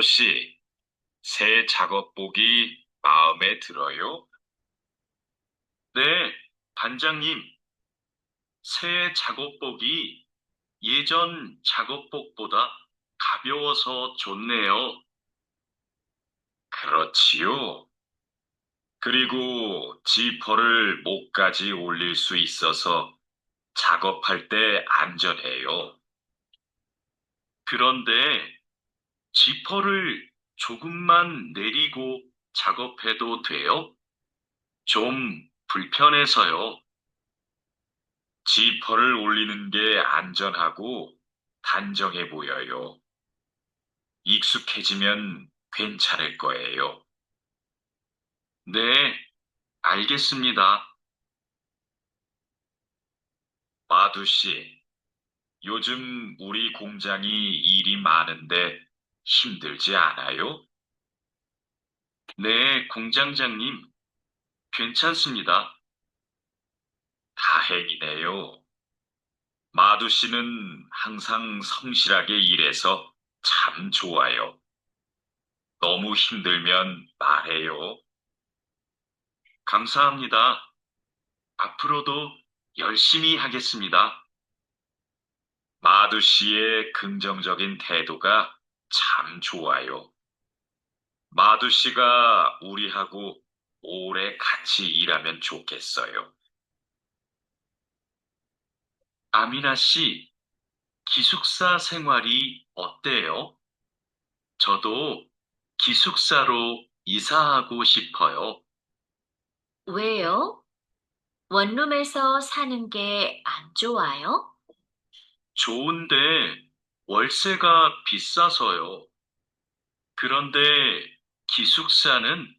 씨, 새 작업복이 마음에 들어요? 네, 반장님, 새 작업복이 예전 작업복보다 가벼워서 좋네요. 그렇지요. 그리고 지퍼를 목까지 올릴 수 있어서 작업할 때 안전해요. 그런데 지퍼를 조금만 내리고 작업해도 돼요? 좀 불편해서요. 지퍼를 올리는 게 안전하고 단정해 보여요. 익숙해지면 괜찮을 거예요. 네, 알겠습니다. 마두 씨, 요즘 우리 공장이 일이 많은데 힘들지 않아요? 네, 공장장님, 괜찮습니다. 다행이네요. 마두 씨는 항상 성실하게 일해서 참 좋아요. 너무 힘들면 말해요. 감사합니다. 앞으로도 열심히 하겠습니다. 마두 씨의 긍정적인 태도가 참 좋아요. 마두 씨가 우리하고 오래 같이 일하면 좋겠어요. 아미나 씨, 기숙사 생활이 어때요? 저도 기숙사로 이사하고 싶어요. 왜요? 원룸에서 사는 게 안 좋아요? 좋은데 월세가 비싸서요. 그런데 기숙사는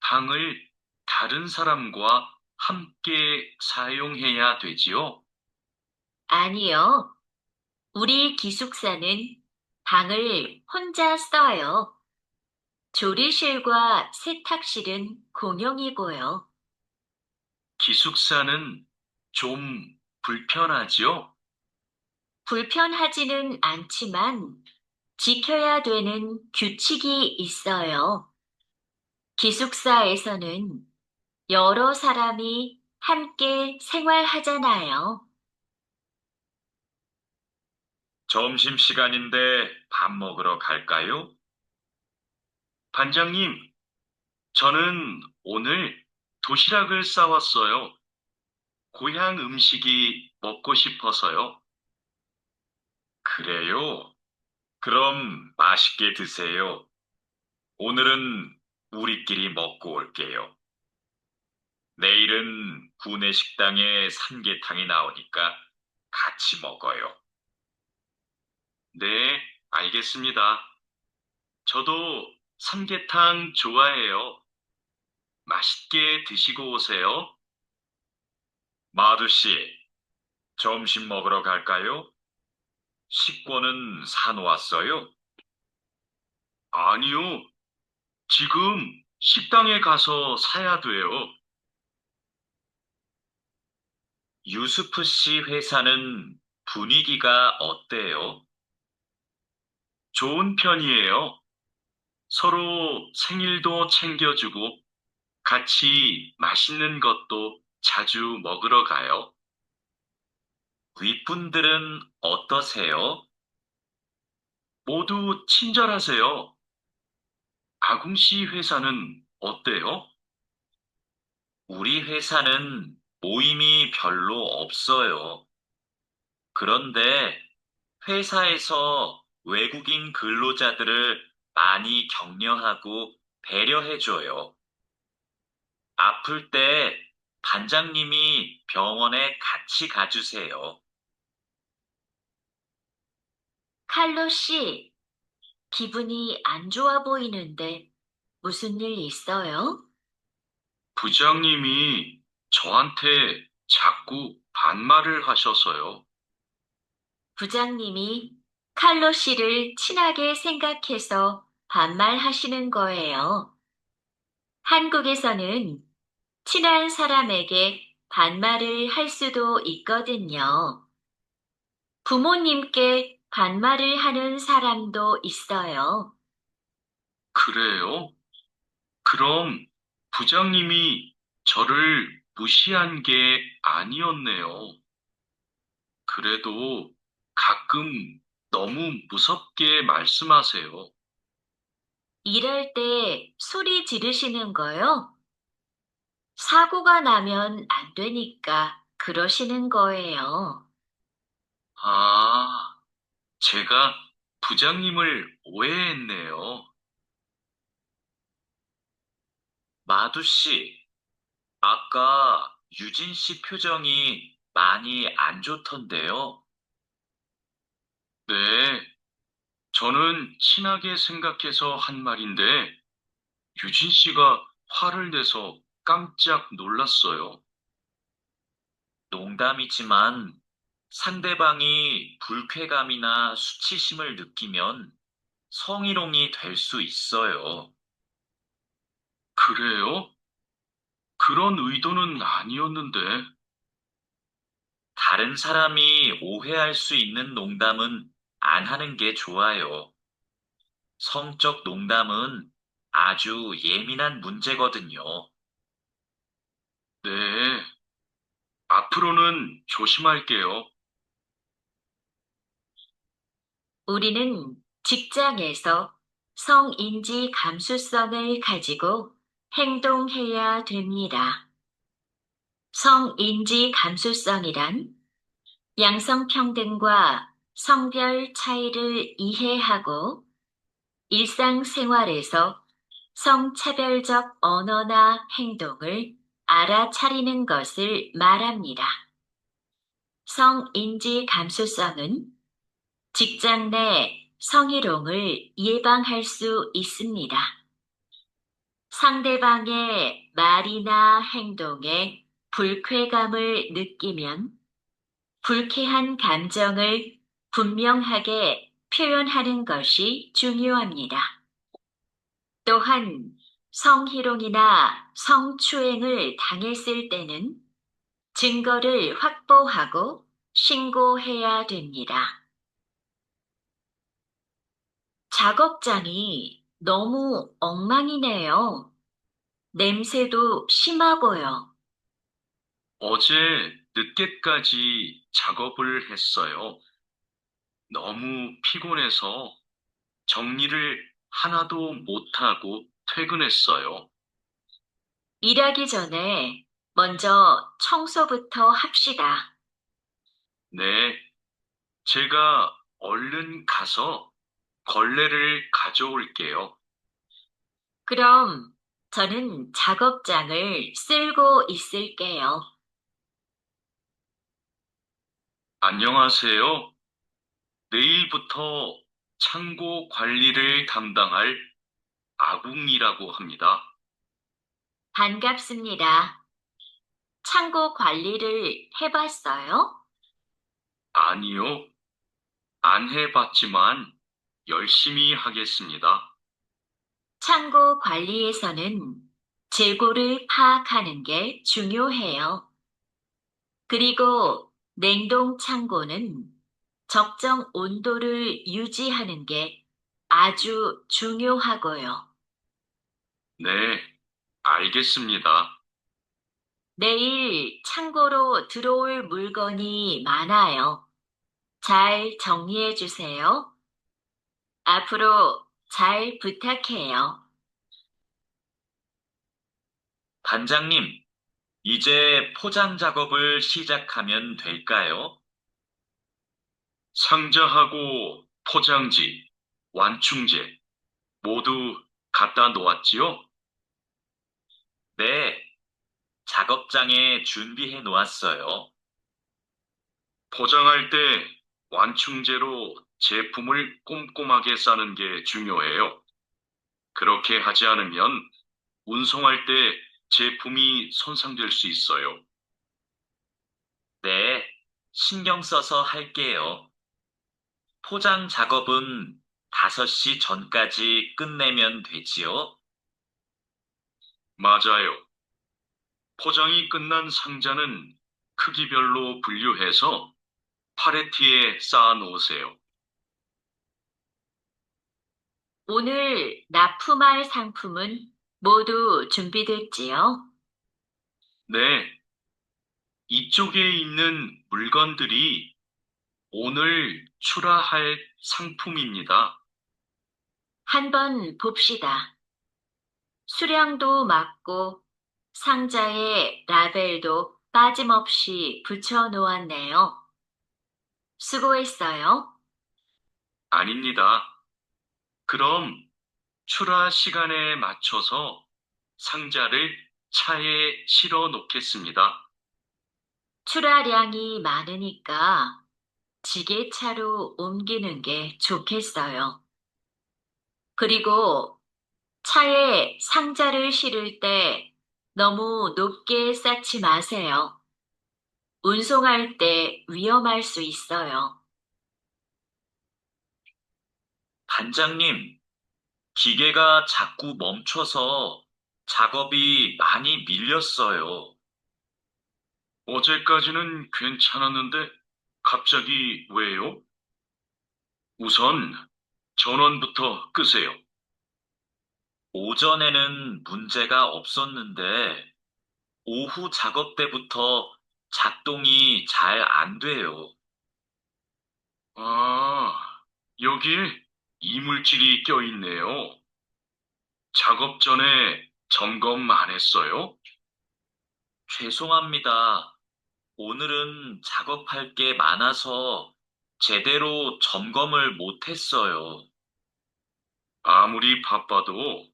방을 다른 사람과 함께 사용해야 되지요? 아니요. 우리 기숙사는 방을 혼자 써요. 조리실과 세탁실은 공용이고요. 기숙사는 좀 불편하지요? 불편하지는 않지만 지켜야 되는 규칙이 있어요. 기숙사에서는 여러 사람이 함께 생활하잖아요. 점심시간인데 밥 먹으러 갈까요? 반장님, 저는 오늘 도시락을 싸왔어요. 고향 음식이 먹고 싶어서요. 그래요? 그럼 맛있게 드세요. 오늘은 우리끼리 먹고 올게요. 내일은 구내식당에 삼계탕이 나오니까 같이 먹어요. 네, 알겠습니다. 저도 삼계탕 좋아해요. 맛있게 드시고 오세요. 마두 씨, 점심 먹으러 갈까요? 식권은 사놓았어요? 아니요. 지금 식당에 가서 사야 돼요. 유스프 씨 회사는 분위기가 어때요? 좋은 편이에요. 서로 생일도 챙겨주고 같이 맛있는 것도 자주 먹으러 가요. 윗분들은 어떠세요? 모두 친절하세요. 아궁 씨 회사는 어때요? 우리 회사는 모임이 별로 없어요. 그런데 회사에서 외국인 근로자들을 많이 격려하고 배려해줘요. 아플 때 반장님이 병원에 같이 가주세요. 칼로 씨, 기분이 안 좋아 보이는데 무슨 일 있어요? 부장님이 저한테 자꾸 반말을 하셔서요. 부장님이 칼로 씨를 친하게 생각해서 반말하시는 거예요. 한국에서는 친한 사람에게 반말을 할 수도 있거든요. 부모님께 반말을 하는 사람도 있어요. 그래요? 그럼 부장님이 저를 무시한 게 아니었네요. 그래도 가끔 너무 무섭게 말씀하세요. 이럴 때 소리 지르시는 거요? 사고가 나면 안 되니까 그러시는 거예요. 아, 제가 부장님을 오해했네요. 마두 씨, 아까 유진 씨 표정이 많이 안 좋던데요. 네, 저는 친하게 생각해서 한 말인데, 유진 씨가 화를 내서 깜짝 놀랐어요. 농담이지만 상대방이 불쾌감이나 수치심을 느끼면 성희롱이 될 수 있어요. 그래요? 그런 의도는 아니었는데. 다른 사람이 오해할 수 있는 농담은 안 하는 게 좋아요. 성적 농담은 아주 예민한 문제거든요. 네, 앞으로는 조심할게요. 우리는 직장에서 성인지 감수성을 가지고 행동해야 됩니다. 성인지 감수성이란 양성평등과 성별 차이를 이해하고 일상생활에서 성차별적 언어나 행동을 알아차리는 것을 말합니다. 성인지 감수성은 직장 내 성희롱을 예방할 수 있습니다. 상대방의 말이나 행동에 불쾌감을 느끼면 불쾌한 감정을 분명하게 표현하는 것이 중요합니다. 또한 성희롱이나 성추행을 당했을 때는 증거를 확보하고 신고해야 됩니다. 작업장이 너무 엉망이네요. 냄새도 심하고요. 어제 늦게까지 작업을 했어요. 너무 피곤해서 정리를 하나도 못하고 퇴근했어요. 일하기 전에 먼저 청소부터 합시다. 네, 제가 얼른 가서 걸레를 가져올게요. 그럼 저는 작업장을 쓸고 있을게요. 안녕하세요. 내일부터 창고 관리를 담당할 아궁이라고 합니다. 반갑습니다. 창고 관리를 해봤어요? 아니요, 안 해봤지만 열심히 하겠습니다. 창고 관리에서는 재고를 파악하는 게 중요해요. 그리고 냉동 창고는 적정 온도를 유지하는 게 아주 중요하고요. 네, 알겠습니다. 내일 창고로 들어올 물건이 많아요. 잘 정리해 주세요. 앞으로 잘 부탁해요. 반장님, 이제 포장 작업을 시작하면 될까요? 상자하고 포장지, 완충제 모두 갖다 놓았지요? 네, 작업장에 준비해 놓았어요. 포장할 때 완충제로 제품을 꼼꼼하게 싸는 게 중요해요. 그렇게 하지 않으면 운송할 때 제품이 손상될 수 있어요. 네, 신경 써서 할게요. 포장 작업은 5시 전까지 끝내면 되지요? 맞아요. 포장이 끝난 상자는 크기별로 분류해서 파레티에 쌓아 놓으세요. 오늘 납품할 상품은 모두 준비됐지요? 네, 이쪽에 있는 물건들이 오늘 출하할 상품입니다. 한번 봅시다. 수량도 맞고 상자에 라벨도 빠짐없이 붙여 놓았네요. 수고했어요. 아닙니다. 그럼 출하 시간에 맞춰서 상자를 차에 실어 놓겠습니다. 출하량이 많으니까 지게차로 옮기는 게 좋겠어요. 그리고 차에 상자를 실을 때 너무 높게 쌓지 마세요. 운송할 때 위험할 수 있어요. 반장님, 기계가 자꾸 멈춰서 작업이 많이 밀렸어요. 어제까지는 괜찮았는데 갑자기 왜요? 우선 전원부터 끄세요. 오전에는 문제가 없었는데 오후 작업 때부터 작동이 잘 안 돼요. 아, 여기에 이물질이 껴있네요. 작업 전에 점검 안 했어요? 죄송합니다. 오늘은 작업할 게 많아서 제대로 점검을 못 했어요. 아무리 바빠도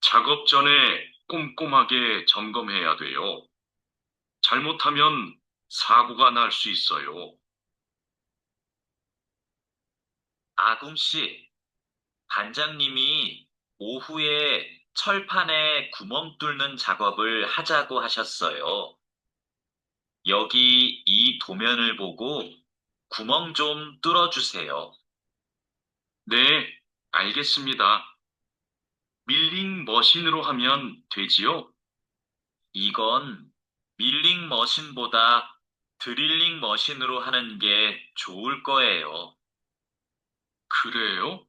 작업 전에 꼼꼼하게 점검해야 돼요. 잘못하면 사고가 날 수 있어요. 아궁 씨, 반장님이 오후에 철판에 구멍 뚫는 작업을 하자고 하셨어요. 여기 이 도면을 보고 구멍 좀 뚫어주세요. 네, 알겠습니다. 밀링 머신으로 하면 되지요? 이건 밀링 머신보다 드릴링 머신으로 하는 게 좋을 거예요. 그래요?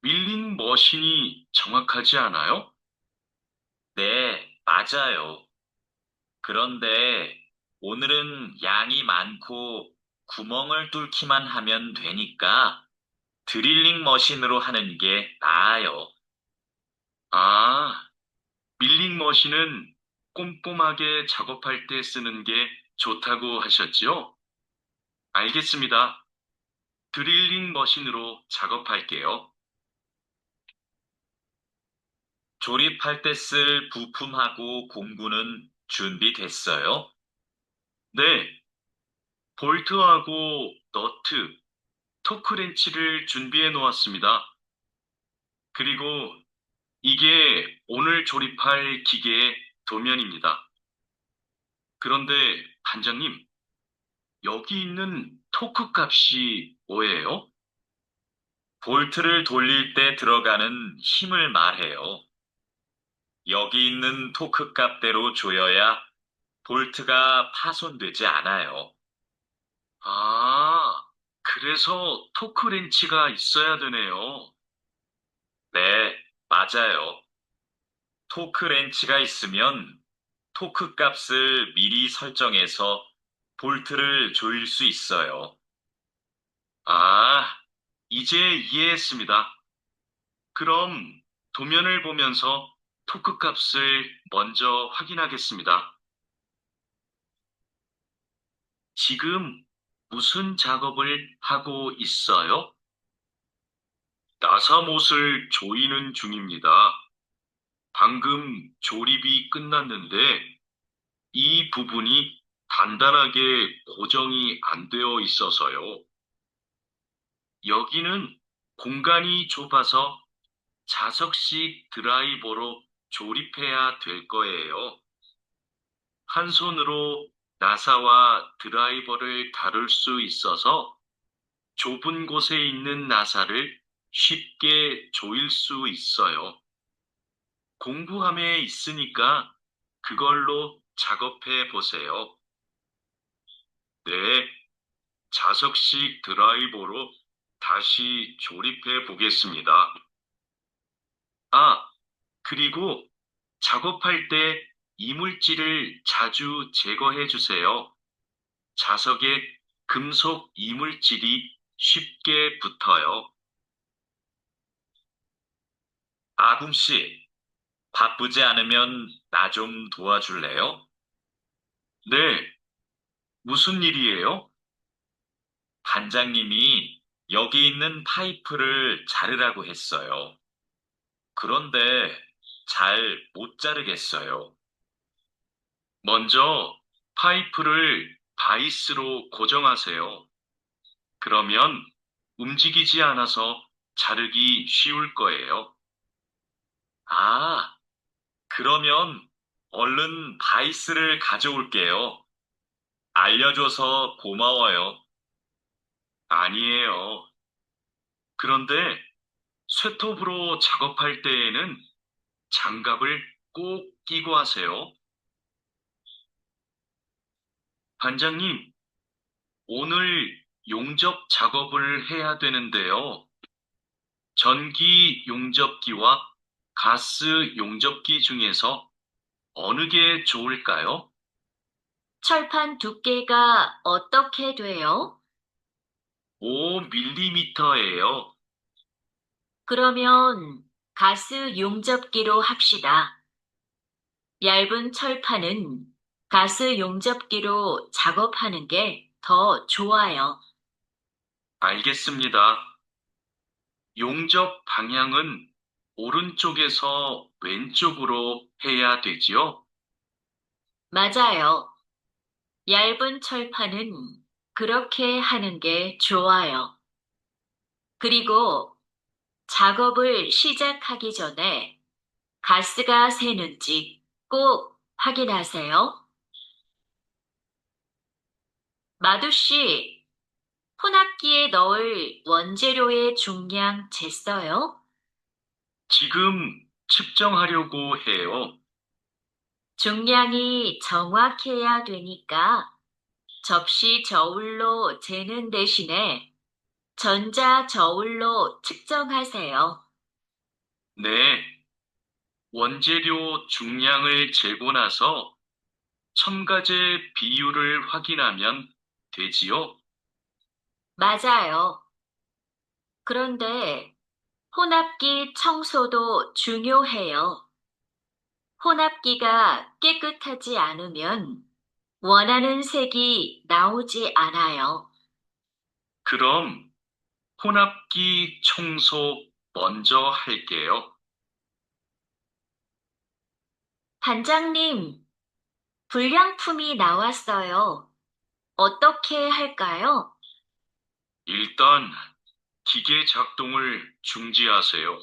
밀링 머신이 정확하지 않아요? 네, 맞아요. 그런데 오늘은 양이 많고 구멍을 뚫기만 하면 되니까 드릴링 머신으로 하는 게 나아요. 아, 밀링 머신은 꼼꼼하게 작업할 때 쓰는 게 좋다고 하셨지요? 알겠습니다. 드릴링 머신으로 작업할게요. 조립할 때 쓸 부품하고 공구는 준비됐어요? 네, 볼트하고 너트, 토크렌치를 준비해 놓았습니다. 그리고 이게 오늘 조립할 기계의 도면입니다. 그런데 반장님, 여기 있는 토크 값이 뭐예요? 볼트를 돌릴 때 들어가는 힘을 말해요. 여기 있는 토크 값대로 조여야 볼트가 파손되지 않아요. 아, 그래서 토크 렌치가 있어야 되네요. 네, 맞아요. 토크 렌치가 있으면 토크 값을 미리 설정해서 볼트를 조일 수 있어요. 아, 이제 이해했습니다. 그럼 도면을 보면서 토크 값을 먼저 확인하겠습니다. 지금 무슨 작업을 하고 있어요? 나사못을 조이는 중입니다. 방금 조립이 끝났는데 이 부분이 단단하게 고정이 안 되어 있어서요. 여기는 공간이 좁아서 자석식 드라이버로 조립해야 될 거예요. 한 손으로 나사와 드라이버를 다룰 수 있어서 좁은 곳에 있는 나사를 쉽게 조일 수 있어요. 공구함에 있으니까 그걸로 작업해 보세요. 네, 자석식 드라이버로 다시 조립해 보겠습니다. 그리고 작업할 때 이물질을 자주 제거해 주세요. 자석에 금속 이물질이 쉽게 붙어요. 아궁 씨, 바쁘지 않으면 나 좀 도와줄래요? 네, 무슨 일이에요? 반장님이 여기 있는 파이프를 자르라고 했어요. 그런데 잘 못 자르겠어요. 먼저 파이프를 바이스로 고정하세요. 그러면 움직이지 않아서 자르기 쉬울 거예요. 아, 그러면 얼른 바이스를 가져올게요. 알려줘서 고마워요. 아니에요. 그런데 쇠톱으로 작업할 때에는 장갑을 꼭 끼고 하세요. 반장님, 오늘 용접 작업을 해야 되는데요. 전기 용접기와 가스 용접기 중에서 어느 게 좋을까요? 철판 두께가 어떻게 돼요? 5mm예요. 그러면 가스 용접기로 합시다. 얇은 철판은 가스 용접기로 작업하는 게 더 좋아요. 알겠습니다. 용접 방향은 오른쪽에서 왼쪽으로 해야 되지요? 맞아요. 얇은 철판은 그렇게 하는 게 좋아요. 그리고 작업을 시작하기 전에 가스가 새는지 꼭 확인하세요. 마두 씨, 혼합기에 넣을 원재료의 중량 쟀어요? 지금 측정하려고 해요. 중량이 정확해야 되니까 접시 저울로 재는 대신에 전자 저울로 측정하세요. 네, 원재료 중량을 재고 나서 첨가제 비율을 확인하면 되지요? 맞아요. 그런데 혼합기 청소도 중요해요. 혼합기가 깨끗하지 않으면 원하는 색이 나오지 않아요. 그럼 혼합기 청소 먼저 할게요. 반장님, 불량품이 나왔어요. 어떻게 할까요? 일단 기계 작동을 중지하세요.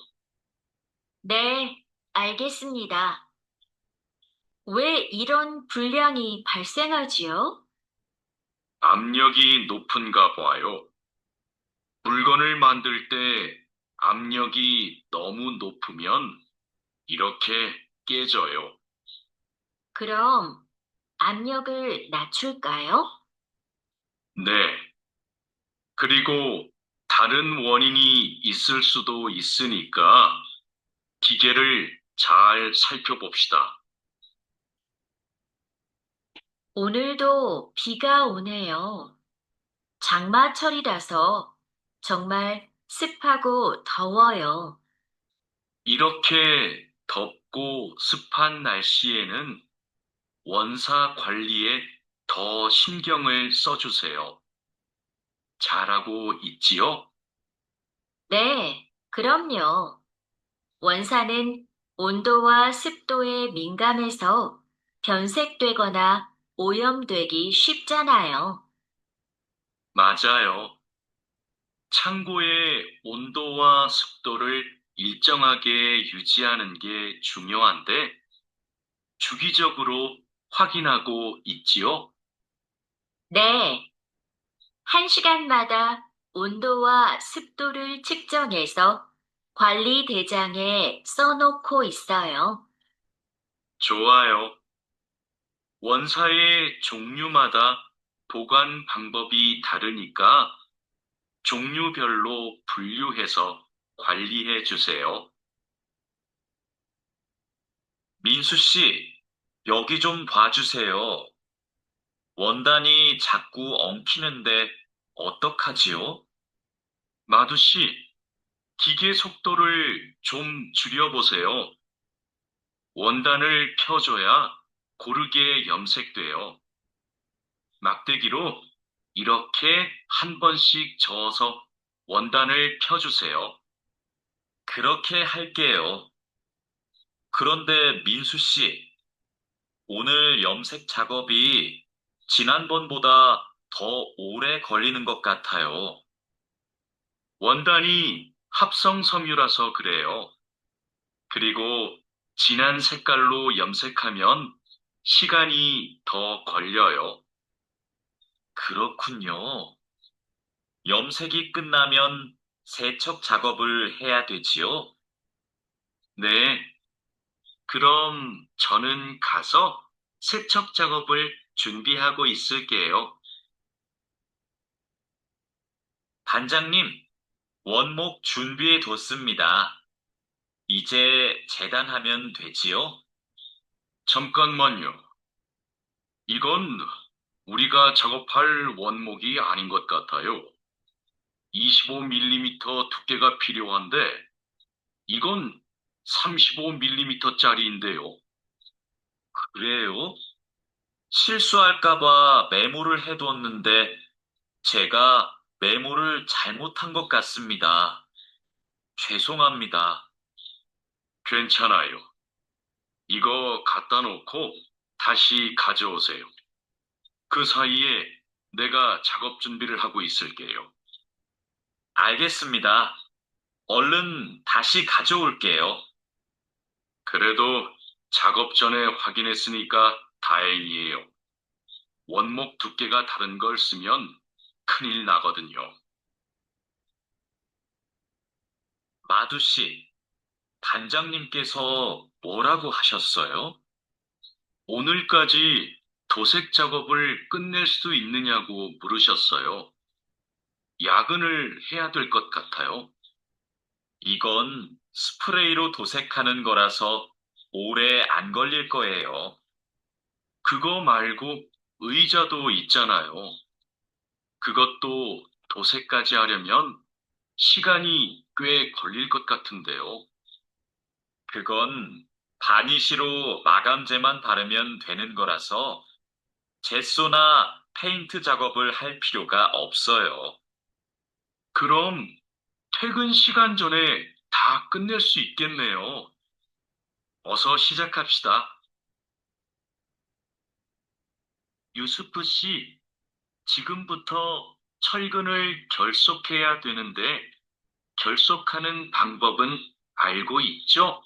네, 알겠습니다. 왜 이런 불량이 발생하지요? 압력이 높은가 봐요. 물건을 만들 때 압력이 너무 높으면 이렇게 깨져요. 그럼 압력을 낮출까요? 네. 그리고 다른 원인이 있을 수도 있으니까 기계를 잘 살펴봅시다. 오늘도 비가 오네요. 장마철이라서 정말 습하고 더워요. 이렇게 덥고 습한 날씨에는 원사 관리에 더 신경을 써주세요. 잘하고 있지요? 네, 그럼요. 원사는 온도와 습도에 민감해서 변색되거나 오염되기 쉽잖아요. 맞아요. 창고의 온도와 습도를 일정하게 유지하는 게 중요한데 주기적으로 확인하고 있지요? 네, 1시간마다 온도와 습도를 측정해서 관리 대장에 써놓고 있어요. 좋아요. 원사의 종류마다 보관 방법이 다르니까 종류별로 분류해서 관리해 주세요. 민수 씨, 여기 좀 봐주세요. 원단이 자꾸 엉키는데 어떡하지요? 마두 씨, 기계 속도를 좀 줄여보세요. 원단을 펴줘야 고르게 염색돼요. 막대기로 이렇게 한 번씩 저어서 원단을 펴주세요. 그렇게 할게요. 그런데 민수 씨, 오늘 염색 작업이 지난번보다 더 오래 걸리는 것 같아요. 원단이 합성 섬유라서 그래요. 그리고 진한 색깔로 염색하면 시간이 더 걸려요. 그렇군요. 염색이 끝나면 세척 작업을 해야 되지요? 네, 그럼 저는 가서 세척 작업을 준비하고 있을게요. 반장님, 원목 준비해 뒀습니다. 이제 재단하면 되지요? 잠깐만요. 이건 우리가 작업할 원목이 아닌 것 같아요. 25mm 두께가 필요한데 이건 35mm짜리인데요. 그래요? 실수할까봐 메모를 해두었는데 제가 메모를 잘못한 것 같습니다. 죄송합니다. 괜찮아요. 이거 갖다 놓고 다시 가져오세요. 그 사이에 내가 작업 준비를 하고 있을게요. 알겠습니다. 얼른 다시 가져올게요. 그래도 작업 전에 확인했으니까 다행이에요. 원목 두께가 다른 걸 쓰면 큰일 나거든요. 마두 씨, 반장님께서 뭐라고 하셨어요? 오늘까지 도색 작업을 끝낼 수 있느냐고 물으셨어요. 야근을 해야 될 것 같아요. 이건 스프레이로 도색하는 거라서 오래 안 걸릴 거예요. 그거 말고 의자도 있잖아요. 그것도 도색까지 하려면 시간이 꽤 걸릴 것 같은데요. 그건 바니쉬로 마감제만 바르면 되는 거라서 젯소나 페인트 작업을 할 필요가 없어요. 그럼 퇴근 시간 전에 다 끝낼 수 있겠네요. 어서 시작합시다. 유스프 씨, 지금부터 철근을 결속해야 되는데 결속하는 방법은 알고 있죠?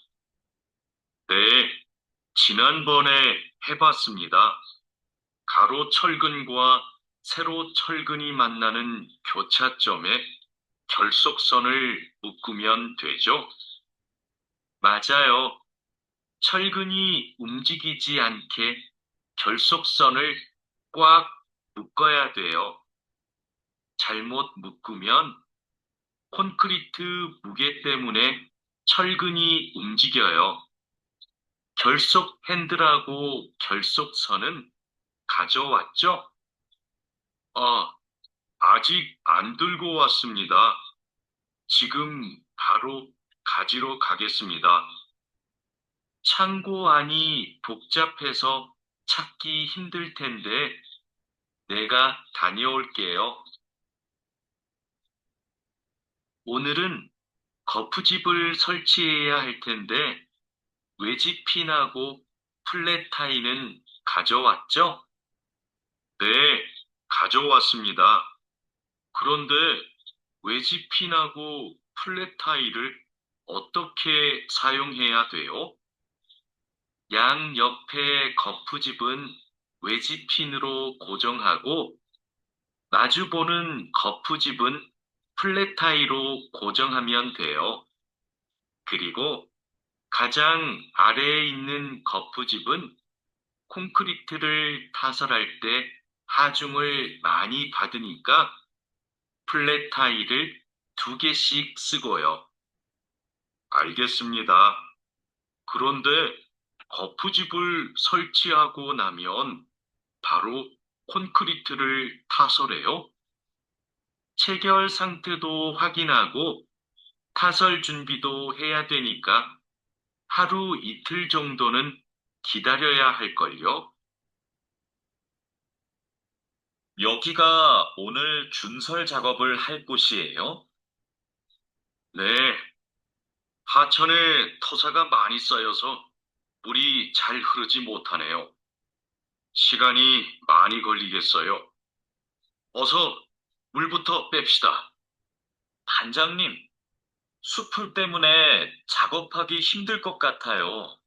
네, 지난번에 해봤습니다. 가로 철근과 세로 철근이 만나는 교차점에 결속선을 묶으면 되죠? 맞아요. 철근이 움직이지 않게 결속선을 꽉 묶어야 돼요. 잘못 묶으면 콘크리트 무게 때문에 철근이 움직여요. 결속 핸들하고 결속선은 가져왔죠? 아, 아직 안 들고 왔습니다. 지금 바로 가지러 가겠습니다. 창고 안이 복잡해서 찾기 힘들 텐데 내가 다녀올게요. 오늘은 거푸집을 설치해야 할 텐데 외집핀하고 플랫타이는 가져왔죠? 네, 가져왔습니다. 그런데 외집핀하고 플랫타이를 어떻게 사용해야 돼요? 양 옆에 거푸집은 외집핀으로 고정하고 마주보는 거푸집은 플랫타이로 고정하면 돼요. 그리고 가장 아래에 있는 거푸집은 콘크리트를 타설할 때 하중을 많이 받으니까 플랫타이를 2개씩 쓰고요. 알겠습니다. 그런데 거푸집을 설치하고 나면 바로 콘크리트를 타설해요. 체결 상태도 확인하고 타설 준비도 해야 되니까 하루 이틀 정도는 기다려야 할걸요. 여기가 오늘 준설 작업을 할 곳이에요? 네, 하천에 토사가 많이 쌓여서 물이 잘 흐르지 못하네요. 시간이 많이 걸리겠어요. 어서 물부터 뺍시다. 반장님, 숲풀 때문에 작업하기 힘들 것 같아요.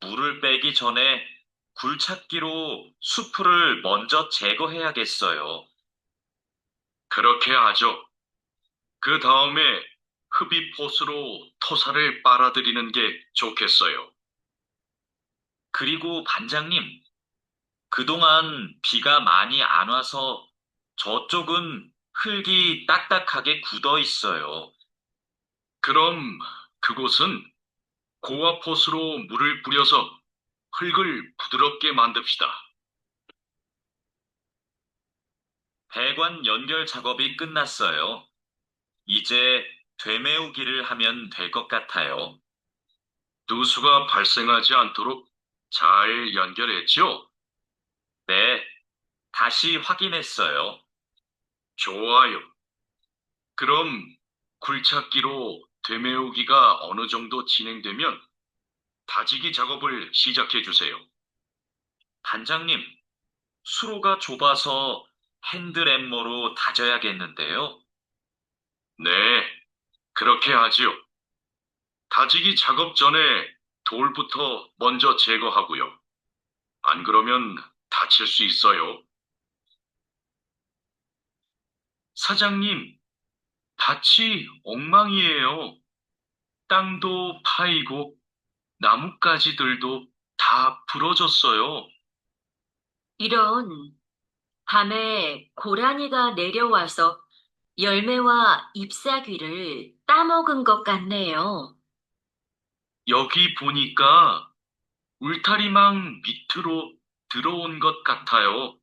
물을 빼기 전에 굴착기로 숲풀을 먼저 제거해야겠어요. 그렇게 하죠. 그 다음에 흡입호스로 토사를 빨아들이는 게 좋겠어요. 그리고 반장님, 그동안 비가 많이 안 와서 저쪽은 흙이 딱딱하게 굳어 있어요. 그럼 그곳은 고압호스로 물을 뿌려서 흙을 부드럽게 만듭시다. 배관 연결 작업이 끝났어요. 이제 되메우기를 하면 될 것 같아요. 누수가 발생하지 않도록 잘 연결했죠? 네, 다시 확인했어요. 좋아요. 그럼 굴착기로 되메우기가 어느 정도 진행되면 다지기 작업을 시작해 주세요. 반장님, 수로가 좁아서 핸드램머로 다져야겠는데요. 네, 그렇게 하지요. 다지기 작업 전에 돌부터 먼저 제거하고요. 안 그러면 다칠 수 있어요. 사장님, 밭이 엉망이에요. 땅도 파이고 나뭇가지들도 다 부러졌어요. 이런, 밤에 고라니가 내려와서 열매와 잎사귀를 따먹은 것 같네요. 여기 보니까 울타리망 밑으로 들어온 것 같아요.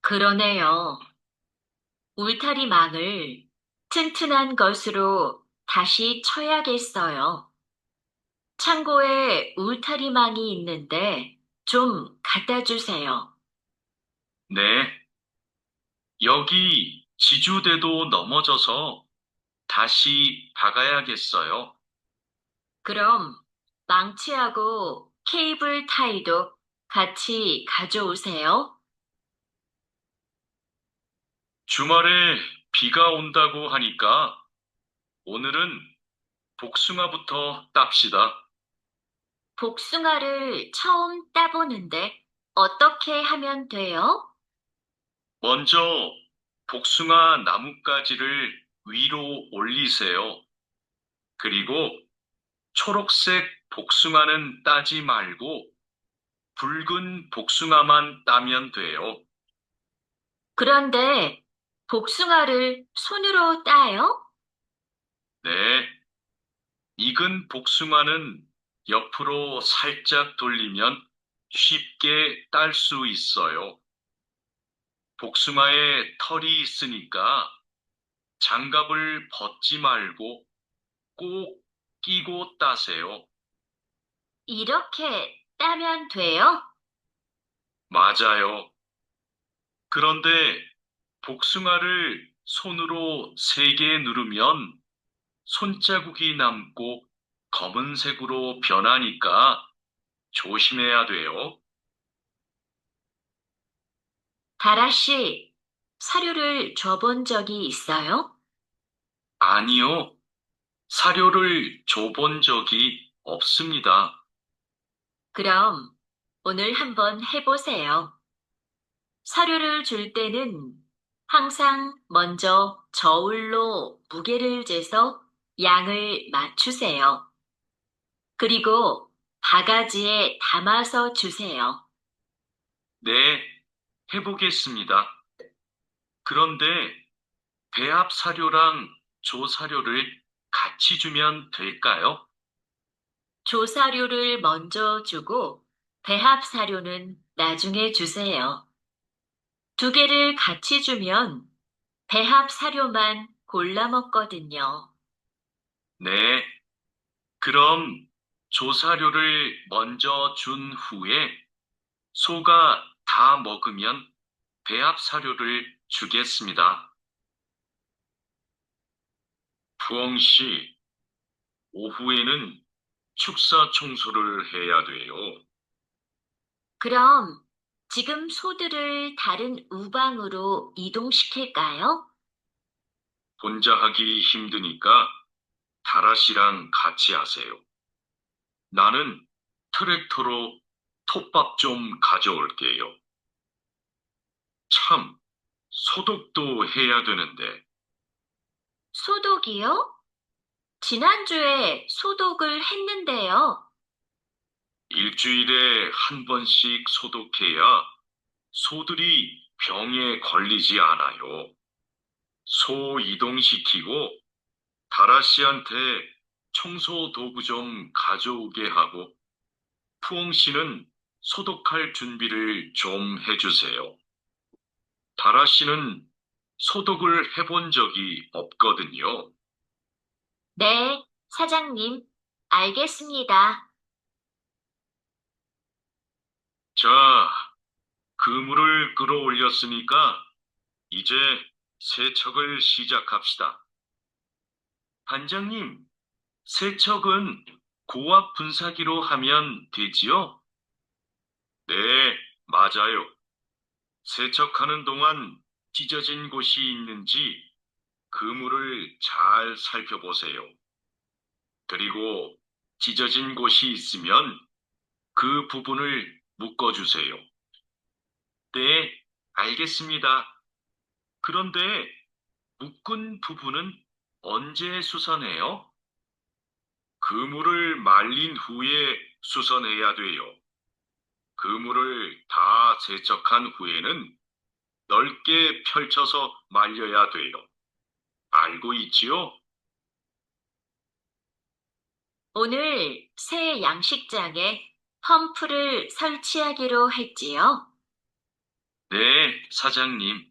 그러네요. 울타리망을 튼튼한 것으로 다시 쳐야겠어요. 창고에 울타리망이 있는데 좀 갖다 주세요. 네, 여기 지주대도 넘어져서 다시 박아야겠어요. 그럼 망치하고 케이블 타이도 같이 가져오세요. 주말에 비가 온다고 하니까 오늘은 복숭아부터 땁시다. 복숭아를 처음 따보는데 어떻게 하면 돼요? 먼저 복숭아 나뭇가지를 위로 올리세요. 그리고 초록색 복숭아는 따지 말고 붉은 복숭아만 따면 돼요. 그런데 복숭아를 손으로 따요? 네, 익은 복숭아는 옆으로 살짝 돌리면 쉽게 딸 수 있어요. 복숭아에 털이 있으니까 장갑을 벗지 말고 꼭 끼고 따세요. 이렇게 따면 돼요? 맞아요. 그런데 복숭아를 손으로 세게 누르면 손자국이 남고 검은색으로 변하니까 조심해야 돼요. 다라 씨, 사료를 줘본 적이 있어요? 아니요. 사료를 줘본 적이 없습니다. 그럼 오늘 한번 해보세요. 사료를 줄 때는 항상 먼저 저울로 무게를 재서 양을 맞추세요. 그리고 바가지에 담아서 주세요. 네, 해보겠습니다. 그런데 배합 사료랑 조 사료를 같이 주면 될까요? 조사료를 먼저 주고 배합 사료는 나중에 주세요. 두 개를 같이 주면 배합 사료만 골라 먹거든요. 네. 그럼 조사료를 먼저 준 후에 소가 다 먹으면 배합 사료를 주겠습니다. 푸엉 씨, 오후에는 축사 청소를 해야 돼요. 그럼 지금 소들을 다른 우방으로 이동시킬까요? 혼자 하기 힘드니까 다라 씨랑 같이 하세요. 나는 트랙터로 톱밥 좀 가져올게요. 참, 소독도 해야 되는데 소독이요? 지난주에 소독을 했는데요. 일주일에 한 번씩 소독해야 소들이 병에 걸리지 않아요. 소 이동시키고 다라 씨한테 청소 도구 좀 가져오게 하고 푸엉 씨는 소독할 준비를 좀 해주세요. 다라 씨는 소독을 해본 적이 없거든요. 네, 사장님. 알겠습니다. 자, 그물을 끌어올렸으니까 이제 세척을 시작합시다. 반장님, 세척은 고압 분사기로 하면 되지요? 네, 맞아요. 세척하는 동안 찢어진 곳이 있는지 그물을 잘 살펴보세요. 그리고 찢어진 곳이 있으면 그 부분을 묶어주세요. 네, 알겠습니다. 그런데 묶은 부분은 언제 수선해요? 그물을 말린 후에 수선해야 돼요. 그물을 다 세척한 후에는 넓게 펼쳐서 말려야 돼요. 알고 있지요? 오늘 새 양식장에 펌프를 설치하기로 했지요. 네, 사장님.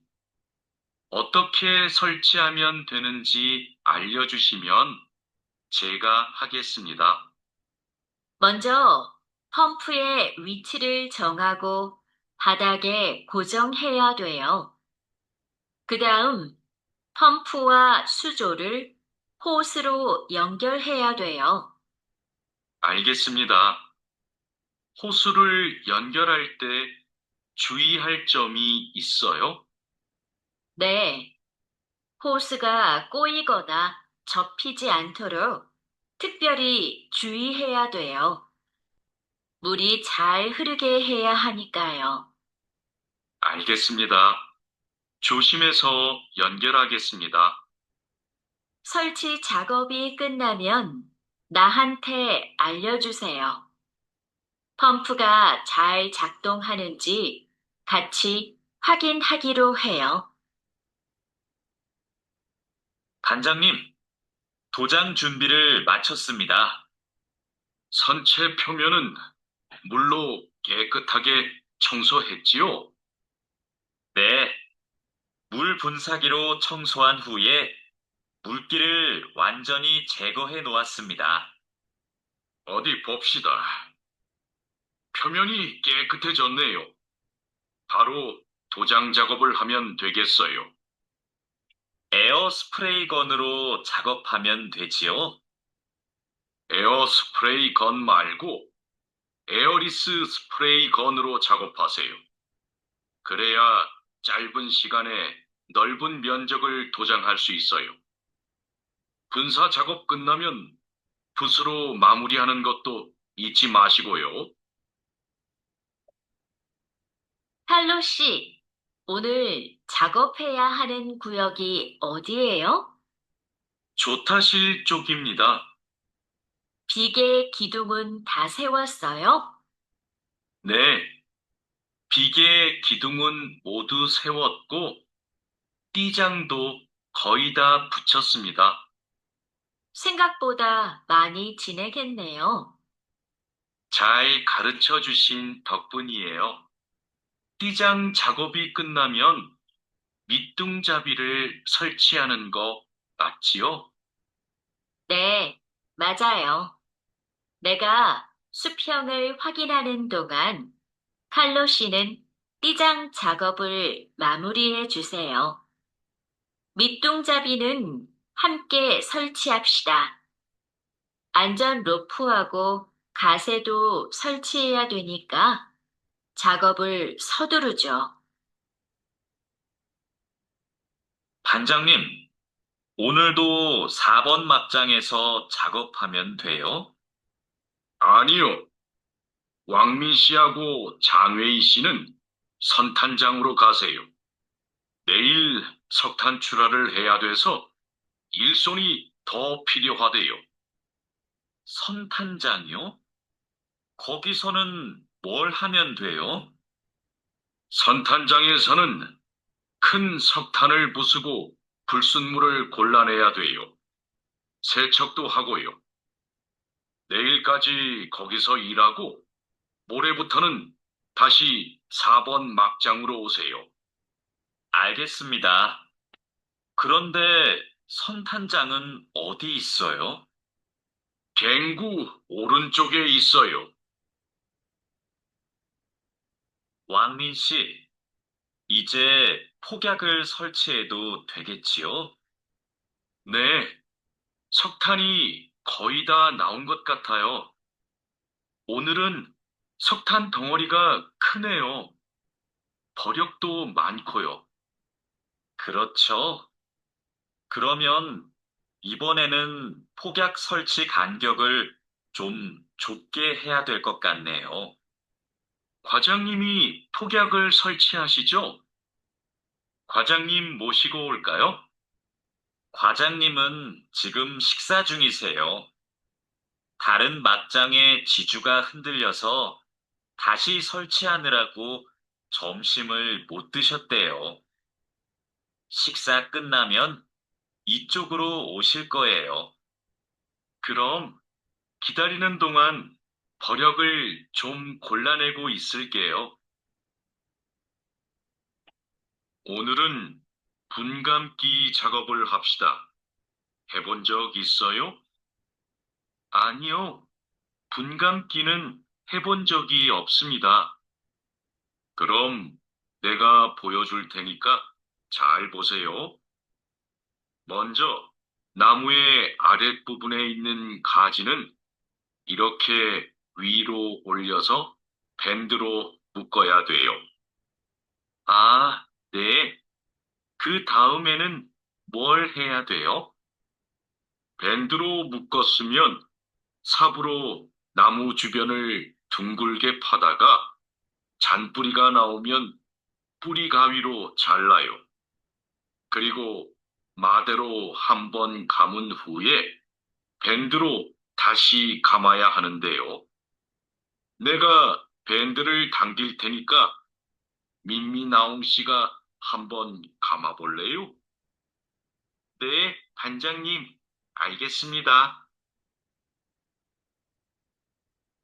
어떻게 설치하면 되는지 알려주시면 제가 하겠습니다. 먼저 펌프의 위치를 정하고 바닥에 고정해야 돼요. 그 다음 펌프와 수조를 호스로 연결해야 돼요. 알겠습니다. 호수를 연결할 때 주의할 점이 있어요? 네, 호스가 꼬이거나 접히지 않도록 특별히 주의해야 돼요. 물이 잘 흐르게 해야 하니까요. 알겠습니다. 조심해서 연결하겠습니다. 설치 작업이 끝나면 나한테 알려주세요. 펌프가 잘 작동하는지 같이 확인하기로 해요. 반장님, 도장 준비를 마쳤습니다. 선체 표면은 물로 깨끗하게 청소했지요? 네, 물 분사기로 청소한 후에 물기를 완전히 제거해 놓았습니다. 어디 봅시다. 표면이 깨끗해졌네요. 바로 도장 작업을 하면 되겠어요. 에어 스프레이 건으로 작업하면 되지요? 에어 스프레이 건 말고 에어리스 스프레이 건으로 작업하세요. 그래야 짧은 시간에 넓은 면적을 도장할 수 있어요. 분사 작업 끝나면 붓으로 마무리하는 것도 잊지 마시고요. 할로 씨, 오늘 작업해야 하는 구역이 어디예요? 조타실 쪽입니다. 비계 기둥은 다 세웠어요? 네, 비계 기둥은 모두 세웠고 띠장도 거의 다 붙였습니다. 생각보다 많이 진행했네요. 잘 가르쳐 주신 덕분이에요. 띠장 작업이 끝나면 밑둥잡이를 설치하는 거 맞지요? 네, 맞아요. 내가 수평을 확인하는 동안 칼로 씨는 띠장 작업을 마무리해 주세요. 밑동잡이는 함께 설치합시다. 안전 로프하고 가세도 설치해야 되니까 작업을 서두르죠. 반장님, 오늘도 4번 막장에서 작업하면 돼요? 아니요. 왕민 씨하고 장웨이 씨는 선탄장으로 가세요. 내일 석탄 출하를 해야 돼서 일손이 더 필요하대요. 선탄장이요? 거기서는 뭘 하면 돼요? 선탄장에서는 큰 석탄을 부수고 불순물을 골라내야 돼요. 세척도 하고요. 내일까지 거기서 일하고 모레부터는 다시 4번 막장으로 오세요. 알겠습니다. 그런데 선탄장은 어디 있어요? 갱구 오른쪽에 있어요. 왕민 씨, 이제 폭약을 설치해도 되겠지요? 네, 석탄이 거의 다 나온 것 같아요. 오늘은 석탄 덩어리가 크네요. 버력도 많고요. 그렇죠. 그러면 이번에는 폭약 설치 간격을 좀 좁게 해야 될 것 같네요. 과장님이 폭약을 설치하시죠? 과장님 모시고 올까요? 과장님은 지금 식사 중이세요. 다른 막장의 지주가 흔들려서 다시 설치하느라고 점심을 못 드셨대요. 식사 끝나면 이쪽으로 오실 거예요. 그럼 기다리는 동안 버력을 좀 골라내고 있을게요. 오늘은 분감기 작업을 합시다. 해본 적 있어요? 아니요. 분감기는 해본 적이 없습니다. 그럼 내가 보여줄 테니까 잘 보세요. 먼저 나무의 아랫부분에 있는 가지는 이렇게 위로 올려서 밴드로 묶어야 돼요. 아, 네. 그 다음에는 뭘 해야 돼요? 밴드로 묶었으면 삽으로 나무 주변을 둥글게 파다가 잔뿌리가 나오면 뿌리 가위로 잘라요. 그리고 마대로 한 번 감은 후에 밴드로 다시 감아야 하는데요. 내가 밴드를 당길 테니까 민미나옹 씨가 한번 감아볼래요? 네, 반장님, 알겠습니다.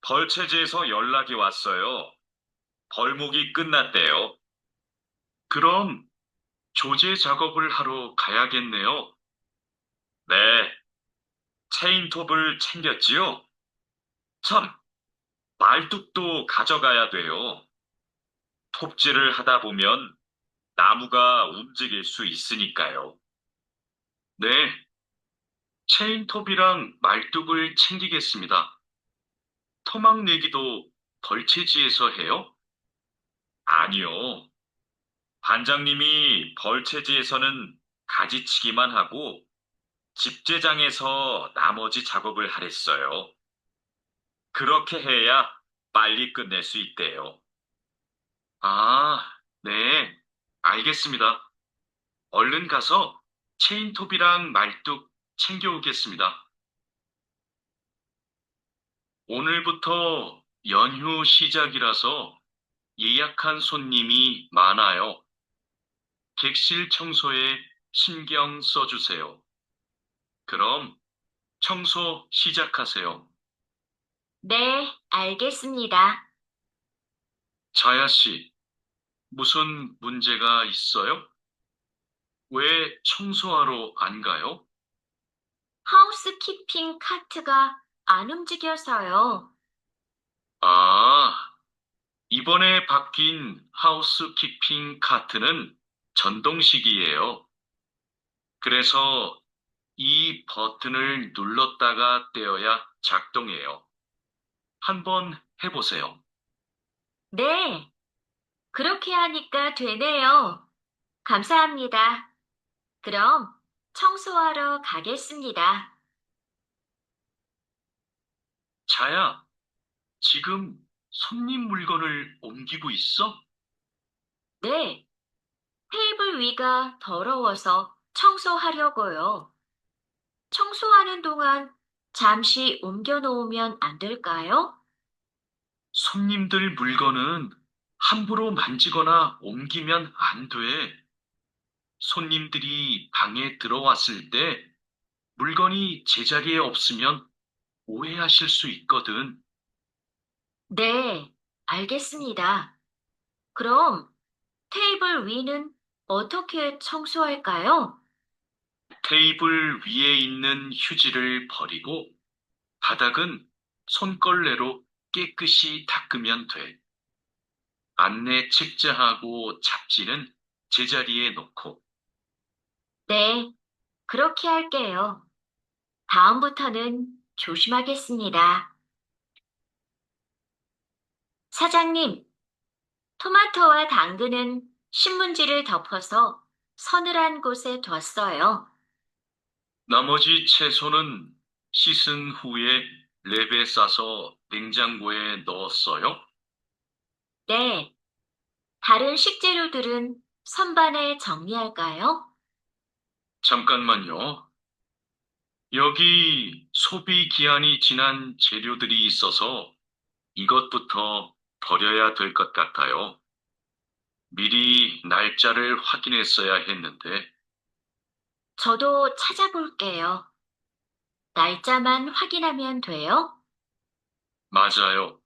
벌채지에서 연락이 왔어요. 벌목이 끝났대요. 그럼 조제 작업을 하러 가야겠네요. 네, 체인톱을 챙겼지요? 참, 말뚝도 가져가야 돼요. 톱질을 하다 보면 나무가 움직일 수 있으니까요. 네, 체인톱이랑 말뚝을 챙기겠습니다. 토막 내기도 벌채지에서 해요? 아니요. 반장님이 벌채지에서는 가지치기만 하고 집제장에서 나머지 작업을 하랬어요. 그렇게 해야 빨리 끝낼 수 있대요. 아, 네, 알겠습니다. 얼른 가서 체인톱이랑 말뚝 챙겨오겠습니다. 오늘부터 연휴 시작이라서 예약한 손님이 많아요. 객실 청소에 신경 써주세요. 그럼 청소 시작하세요. 네, 알겠습니다. 자야 씨, 무슨 문제가 있어요? 왜 청소하러 안 가요? 하우스키핑 카트가 안 움직여서요. 아, 이번에 바뀐 하우스키핑 카트는 전동식이에요. 그래서 이 버튼을 눌렀다가 떼어야 작동해요. 한번 해보세요. 네, 그렇게 하니까 되네요. 감사합니다. 그럼 청소하러 가겠습니다. 자야, 지금 손님 물건을 옮기고 있어? 네, 테이블 위가 더러워서 청소하려고요. 청소하는 동안 잠시 옮겨 놓으면 안 될까요? 손님들 물건은 함부로 만지거나 옮기면 안 돼. 손님들이 방에 들어왔을 때 물건이 제자리에 없으면 오해하실 수 있거든. 네, 알겠습니다. 그럼 테이블 위는 어떻게 청소할까요? 테이블 위에 있는 휴지를 버리고 바닥은 손걸레로 깨끗이 닦으면 돼. 안내 책자하고 잡지는 제자리에 놓고. 네, 그렇게 할게요. 다음부터는 조심하겠습니다. 사장님, 토마토와 당근은 신문지를 덮어서 서늘한 곳에 뒀어요. 나머지 채소는 씻은 후에 랩에 싸서 냉장고에 넣었어요. 네, 다른 식재료들은 선반에 정리할까요? 잠깐만요. 여기 소비 기한이 지난 재료들이 있어서 이것부터 버려야 될 것 같아요. 미리 날짜를 확인했어야 했는데, 저도 찾아볼게요. 날짜만 확인하면 돼요? 맞아요.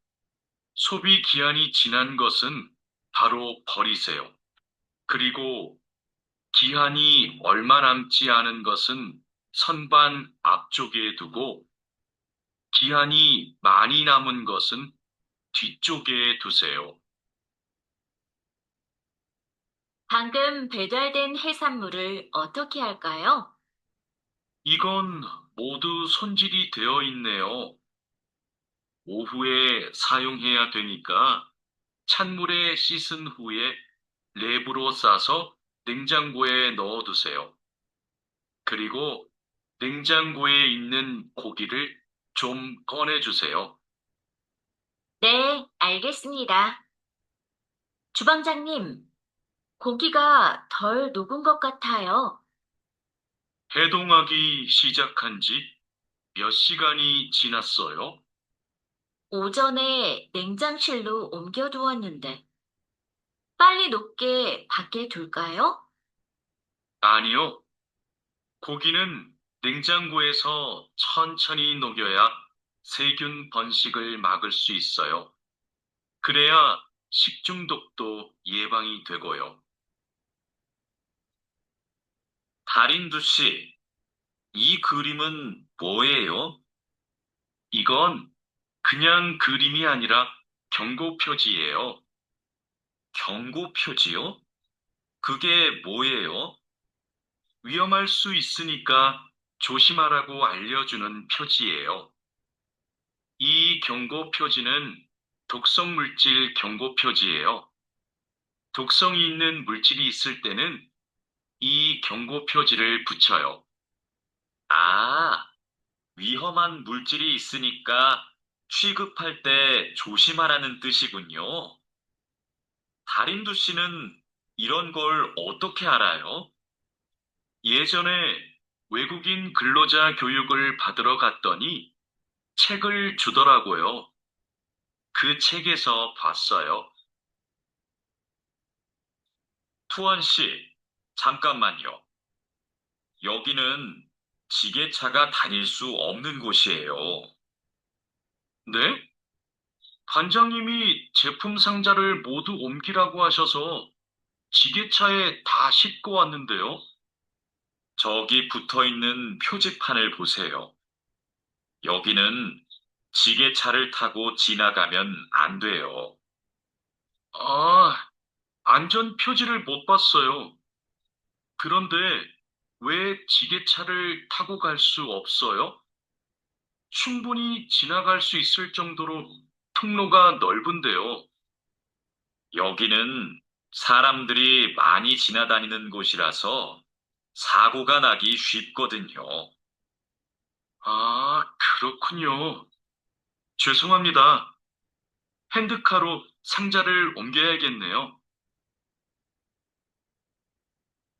소비 기한이 지난 것은 바로 버리세요. 그리고 기한이 얼마 남지 않은 것은 선반 앞쪽에 두고, 기한이 많이 남은 것은 뒤쪽에 두세요. 방금 배달된 해산물을 어떻게 할까요? 이건 모두 손질이 되어 있네요. 오후에 사용해야 되니까 찬물에 씻은 후에 랩으로 싸서 냉장고에 넣어두세요. 그리고 냉장고에 있는 고기를 좀 꺼내주세요. 네, 알겠습니다. 주방장님, 고기가 덜 녹은 것 같아요. 해동하기 시작한 지 몇 시간이 지났어요? 오전에 냉장실로 옮겨두었는데, 빨리 녹게 밖에 둘까요? 아니요. 고기는 냉장고에서 천천히 녹여야 세균 번식을 막을 수 있어요. 그래야 식중독도 예방이 되고요. 다린두 씨, 이 그림은 뭐예요? 이건 그냥 그림이 아니라 경고 표지예요. 경고 표지요? 그게 뭐예요? 위험할 수 있으니까 조심하라고 알려주는 표지예요. 이 경고 표지는 독성 물질 경고 표지예요. 독성이 있는 물질이 있을 때는 이 경고 표지를 붙여요. 아, 위험한 물질이 있으니까 취급할 때 조심하라는 뜻이군요. 다린두 씨는 이런 걸 어떻게 알아요? 예전에 외국인 근로자 교육을 받으러 갔더니 책을 주더라고요. 그 책에서 봤어요. 투원 씨, 잠깐만요. 여기는 지게차가 다닐 수 없는 곳이에요. 네? 관장님이 제품 상자를 모두 옮기라고 하셔서 지게차에 다 싣고 왔는데요. 저기 붙어 있는 표지판을 보세요. 여기는 지게차를 타고 지나가면 안 돼요. 아, 안전 표지를 못 봤어요. 그런데 왜 지게차를 타고 갈 수 없어요? 충분히 지나갈 수 있을 정도로 통로가 넓은데요. 여기는 사람들이 많이 지나다니는 곳이라서 사고가 나기 쉽거든요. 아, 그렇군요. 죄송합니다. 핸드카로 상자를 옮겨야겠네요.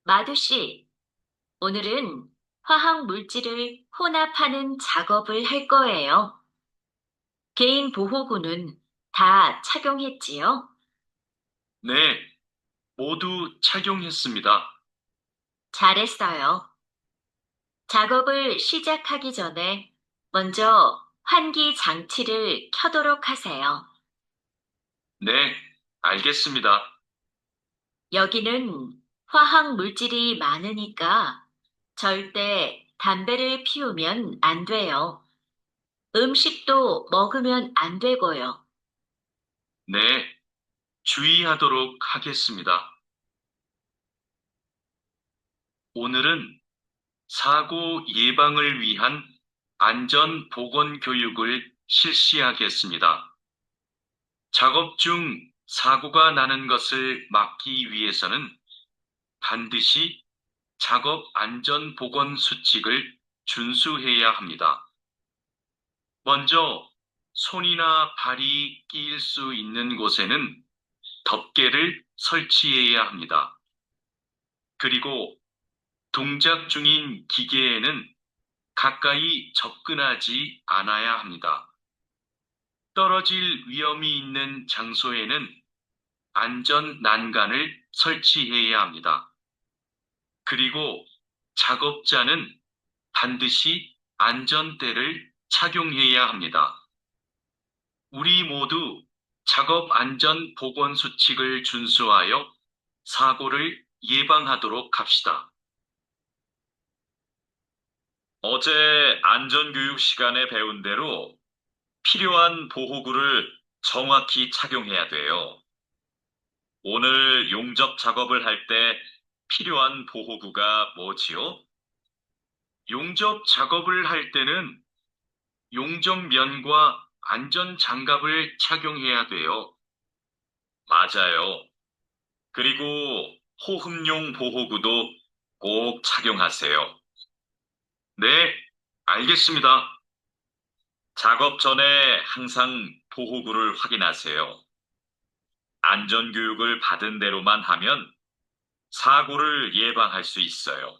마두 씨, 오늘은 화학 물질을 혼합하는 작업을 할 거예요. 개인 보호구는 다 착용했지요? 네, 모두 착용했습니다. 잘했어요. 작업을 시작하기 전에 먼저 환기 장치를 켜도록 하세요. 네, 알겠습니다. 여기는 화학 물질이 많으니까 절대 담배를 피우면 안 돼요. 음식도 먹으면 안 되고요. 네, 주의하도록 하겠습니다. 오늘은 사고 예방을 위한 안전 보건 교육을 실시하겠습니다. 작업 중 사고가 나는 것을 막기 위해서는 반드시 작업 안전 보건 수칙을 준수해야 합니다. 먼저 손이나 발이 끼일 수 있는 곳에는 덮개를 설치해야 합니다. 그리고 동작 중인 기계에는 가까이 접근하지 않아야 합니다. 떨어질 위험이 있는 장소에는 안전 난간을 설치해야 합니다. 그리고 작업자는 반드시 안전대를 착용해야 합니다. 우리 모두 작업 안전 보건 수칙을 준수하여 사고를 예방하도록 합시다. 어제 안전교육 시간에 배운 대로 필요한 보호구를 정확히 착용해야 돼요. 오늘 용접 작업을 할 때 필요한 보호구가 뭐지요? 용접 작업을 할 때는 용접면과 안전 장갑을 착용해야 돼요. 맞아요. 그리고 호흡용 보호구도 꼭 착용하세요. 네, 알겠습니다. 작업 전에 항상 보호구를 확인하세요. 안전교육을 받은 대로만 하면 사고를 예방할 수 있어요.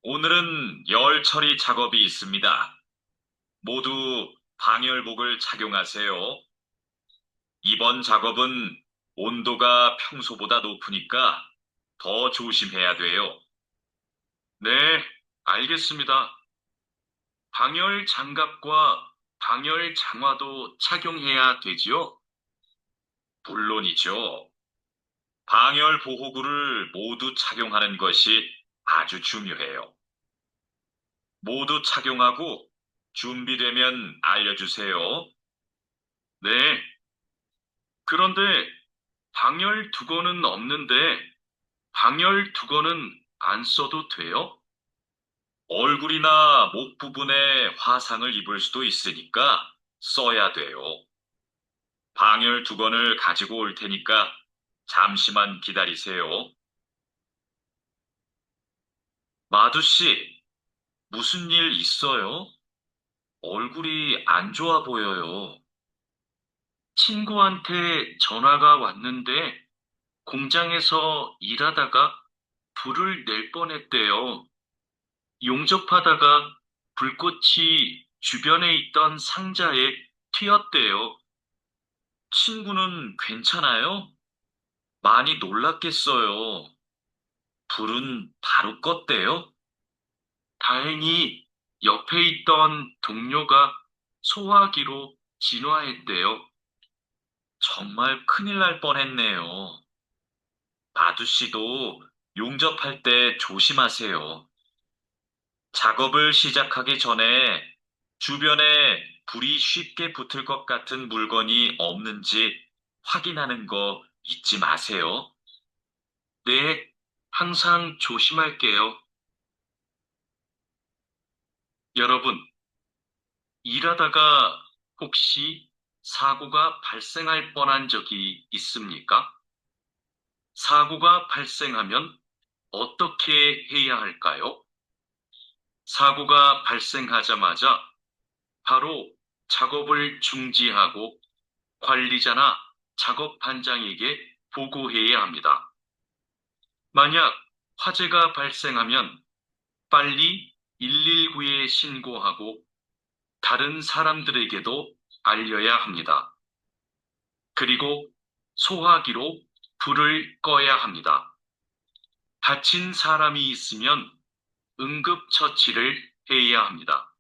오늘은 열 처리 작업이 있습니다. 모두 방열복을 착용하세요. 이번 작업은 온도가 평소보다 높으니까 더 조심해야 돼요. 네, 알겠습니다. 방열 장갑과 방열 장화도 착용해야 되지요? 물론이죠. 방열 보호구를 모두 착용하는 것이 아주 중요해요. 모두 착용하고 준비되면 알려주세요. 네. 그런데 방열 두건은 없는데 방열 두건은 안 써도 돼요? 얼굴이나 목 부분에 화상을 입을 수도 있으니까 써야 돼요. 방열 두건을 가지고 올 테니까 잠시만 기다리세요. 마두 씨, 무슨 일 있어요? 얼굴이 안 좋아 보여요. 친구한테 전화가 왔는데 공장에서 일하다가 불을 낼 뻔했대요. 용접하다가 불꽃이 주변에 있던 상자에 튀었대요. 친구는 괜찮아요? 많이 놀랐겠어요. 불은 바로 껐대요? 다행히 옆에 있던 동료가 소화기로 진화했대요. 정말 큰일 날 뻔했네요. 마두 씨도 용접할 때 조심하세요. 작업을 시작하기 전에 주변에 불이 쉽게 붙을 것 같은 물건이 없는지 확인하는 거 잊지 마세요. 네, 항상 조심할게요. 여러분, 일하다가 혹시 사고가 발생할 뻔한 적이 있습니까? 사고가 발생하면 어떻게 해야 할까요? 사고가 발생하자마자 바로 작업을 중지하고 관리자나 작업 반장에게 보고해야 합니다. 만약 화재가 발생하면 빨리 119에 신고하고 다른 사람들에게도 알려야 합니다. 그리고 소화기로 불을 꺼야 합니다. 다친 사람이 있으면 응급처치를 해야 합니다.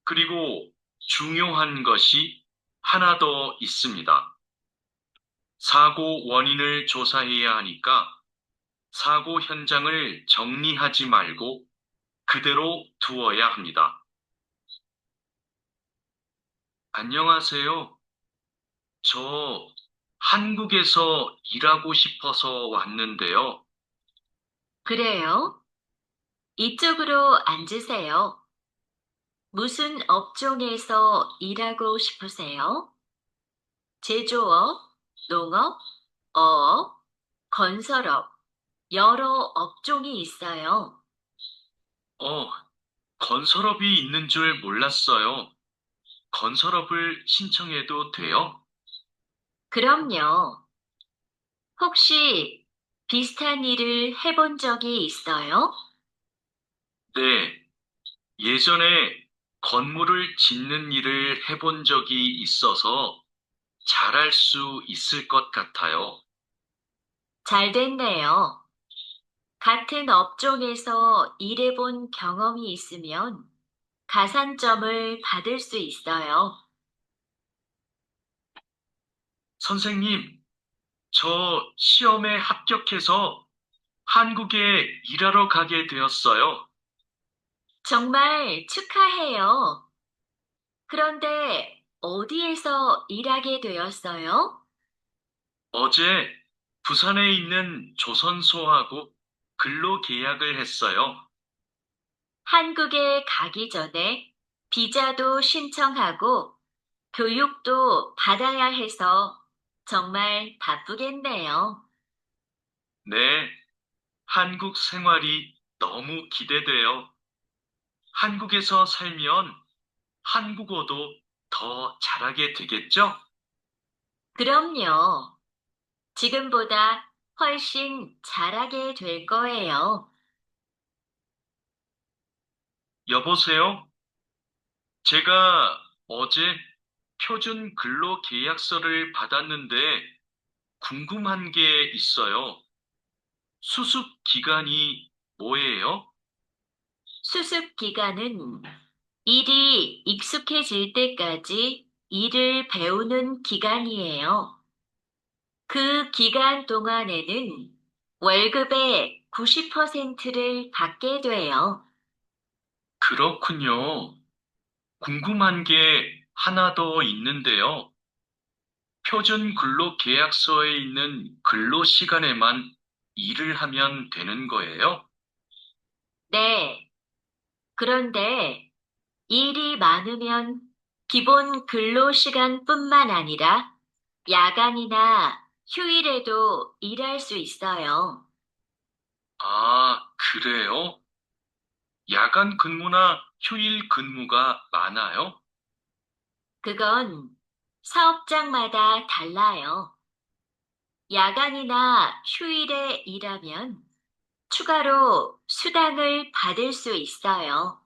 그리고 중요한 것이 하나 더 있습니다. 사고 원인을 조사해야 하니까 사고 현장을 정리하지 말고 그대로 두어야 합니다. 안녕하세요. 저 한국에서 일하고 싶어서 왔는데요. 그래요? 이쪽으로 앉으세요. 무슨 업종에서 일하고 싶으세요? 제조업, 농업, 어업, 건설업, 여러 업종이 있어요. 어, 건설업이 있는 줄 몰랐어요. 건설업을 신청해도 돼요? 그럼요. 혹시 비슷한 일을 해본 적이 있어요? 네, 예전에 건물을 짓는 일을 해본 적이 있어서 잘할 수 있을 것 같아요. 잘 됐네요. 같은 업종에서 일해본 경험이 있으면 가산점을 받을 수 있어요. 선생님, 저 시험에 합격해서 한국에 일하러 가게 되었어요. 정말 축하해요. 그런데 어디에서 일하게 되었어요? 어제 부산에 있는 조선소하고 근로 계약을 했어요. 한국에 가기 전에 비자도 신청하고 교육도 받아야 해서 정말 바쁘겠네요. 네, 한국 생활이 너무 기대돼요. 한국에서 살면 한국어도 더 잘하게 되겠죠? 그럼요. 지금보다 훨씬 잘하게 될 거예요. 여보세요? 제가 어제 표준 근로 계약서를 받았는데 궁금한 게 있어요. 수습 기간이 뭐예요? 수습 기간은 일이 익숙해질 때까지 일을 배우는 기간이에요. 그 기간 동안에는 월급의 90%를 받게 돼요. 그렇군요. 궁금한 게 하나 더 있는데요. 표준 근로 계약서에 있는 근로 시간에만 일을 하면 되는 거예요? 네. 그런데 일이 많으면 기본 근로 시간뿐만 아니라 야간이나 휴일에도 일할 수 있어요. 아, 그래요? 야간 근무나 휴일 근무가 많아요? 그건 사업장마다 달라요. 야간이나 휴일에 일하면 추가로 수당을 받을 수 있어요.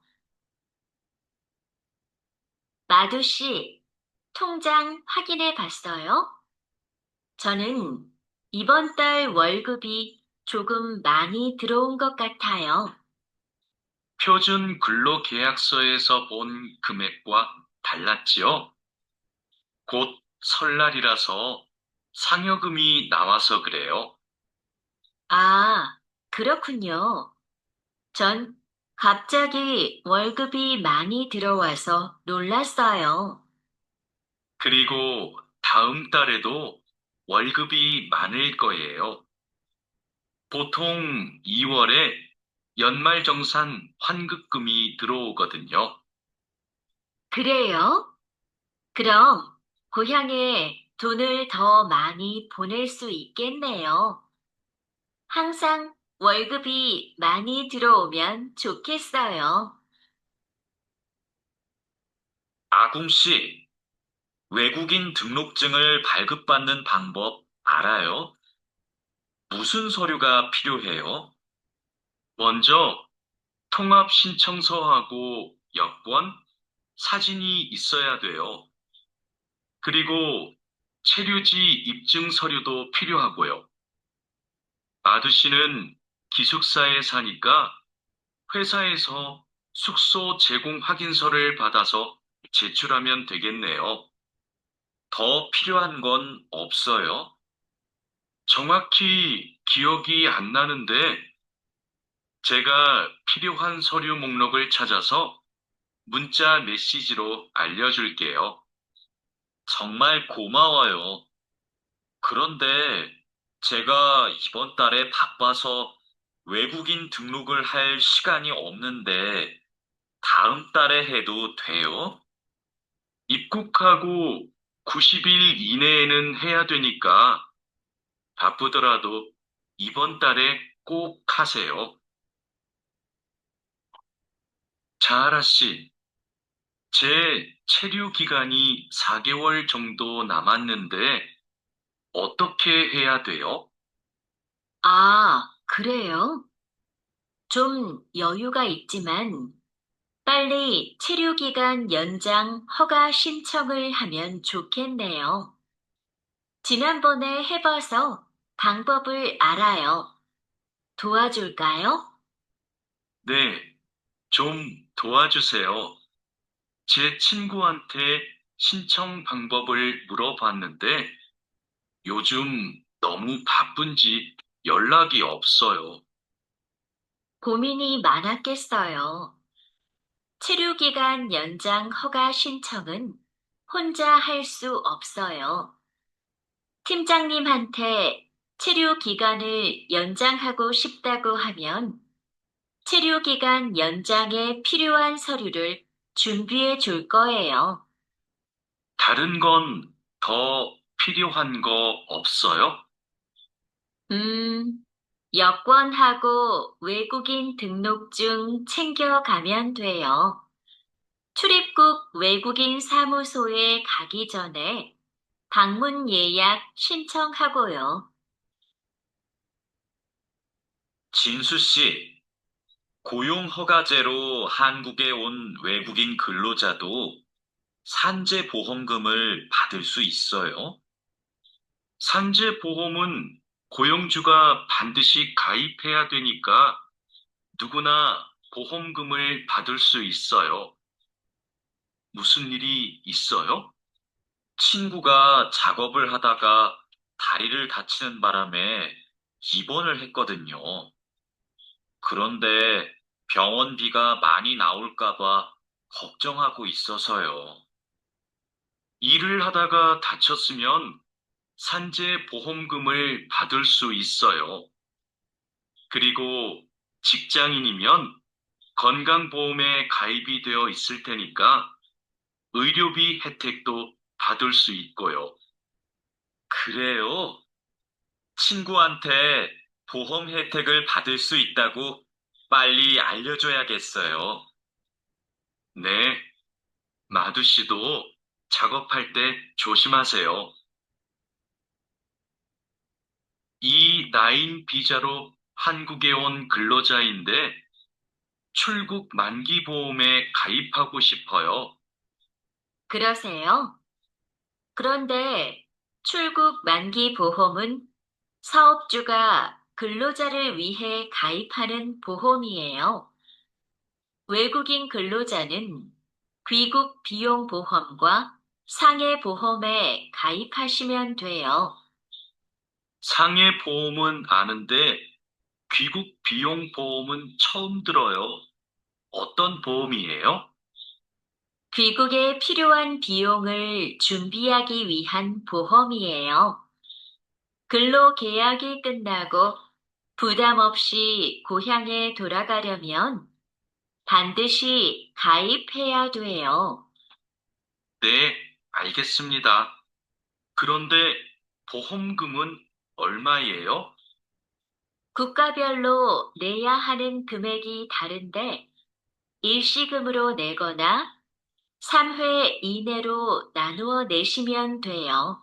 마두 씨, 통장 확인해 봤어요? 저는 이번 달 월급이 조금 많이 들어온 것 같아요. 표준 근로 계약서에서 본 금액과 달랐지요. 곧 설날이라서 상여금이 나와서 그래요. 아, 그렇군요. 전 갑자기 월급이 많이 들어와서 놀랐어요. 그리고 다음 달에도 월급이 많을 거예요. 보통 2월에 연말정산 환급금이 들어오거든요. 그래요? 그럼 고향에 돈을 더 많이 보낼 수 있겠네요. 항상 월급이 많이 들어오면 좋겠어요. 아궁 씨, 외국인 등록증을 발급받는 방법 알아요? 무슨 서류가 필요해요? 먼저 통합신청서하고 여권, 사진이 있어야 돼요. 그리고 체류지 입증 서류도 필요하고요. 마두 씨는 기숙사에 사니까 회사에서 숙소 제공 확인서를 받아서 제출하면 되겠네요. 더 필요한 건 없어요? 정확히 기억이 안 나는데 제가 필요한 서류 목록을 찾아서 문자 메시지로 알려줄게요. 정말 고마워요. 그런데 제가 이번 달에 바빠서 외국인 등록을 할 시간이 없는데 다음 달에 해도 돼요? 입국하고 90일 이내에는 해야 되니까 바쁘더라도 이번 달에 꼭 하세요. 자하라 씨, 제 체류 기간이 4개월 정도 남았는데 어떻게 해야 돼요? 아, 그래요? 좀 여유가 있지만 빨리 체류기간 연장 허가 신청을 하면 좋겠네요. 지난번에 해봐서 방법을 알아요. 도와줄까요? 네, 좀 도와주세요. 제 친구한테 신청 방법을 물어봤는데 요즘 너무 바쁜지 연락이 없어요. 고민이 많았겠어요. 체류기간 연장 허가 신청은 혼자 할 수 없어요. 팀장님한테 체류기간을 연장하고 싶다고 하면 체류기간 연장에 필요한 서류를 준비해 줄 거예요. 다른 건 더 필요한 거 없어요? 음, 여권하고 외국인 등록증 챙겨가면 돼요. 출입국 외국인 사무소에 가기 전에 방문 예약 신청하고요. 진수 씨, 고용허가제로 한국에 온 외국인 근로자도 산재보험금을 받을 수 있어요? 산재보험은 고용주가 반드시 가입해야 되니까 누구나 보험금을 받을 수 있어요. 무슨 일이 있어요? 친구가 작업을 하다가 다리를 다치는 바람에 입원을 했거든요. 그런데 병원비가 많이 나올까 봐 걱정하고 있어서요. 일을 하다가 다쳤으면 산재보험금을 받을 수 있어요. 그리고 직장인이면 건강보험에 가입이 되어 있을 테니까 의료비 혜택도 받을 수 있고요. 그래요? 친구한테 보험 혜택을 받을 수 있다고 빨리 알려줘야겠어요. 네, 마두 씨도 작업할 때 조심하세요. E9 비자로 한국에 온 근로자인데 출국 만기 보험에 가입하고 싶어요. 그러세요? 그런데 출국 만기 보험은 사업주가 근로자를 위해 가입하는 보험이에요. 외국인 근로자는 귀국 비용 보험과 상해 보험에 가입하시면 돼요. 상해 보험은 아는데 귀국 비용 보험은 처음 들어요. 어떤 보험이에요? 귀국에 필요한 비용을 준비하기 위한 보험이에요. 근로 계약이 끝나고 부담 없이 고향에 돌아가려면 반드시 가입해야 돼요. 네, 알겠습니다. 그런데 보험금은 얼마예요? 국가별로 내야 하는 금액이 다른데 일시금으로 내거나 3회 이내로 나누어 내시면 돼요.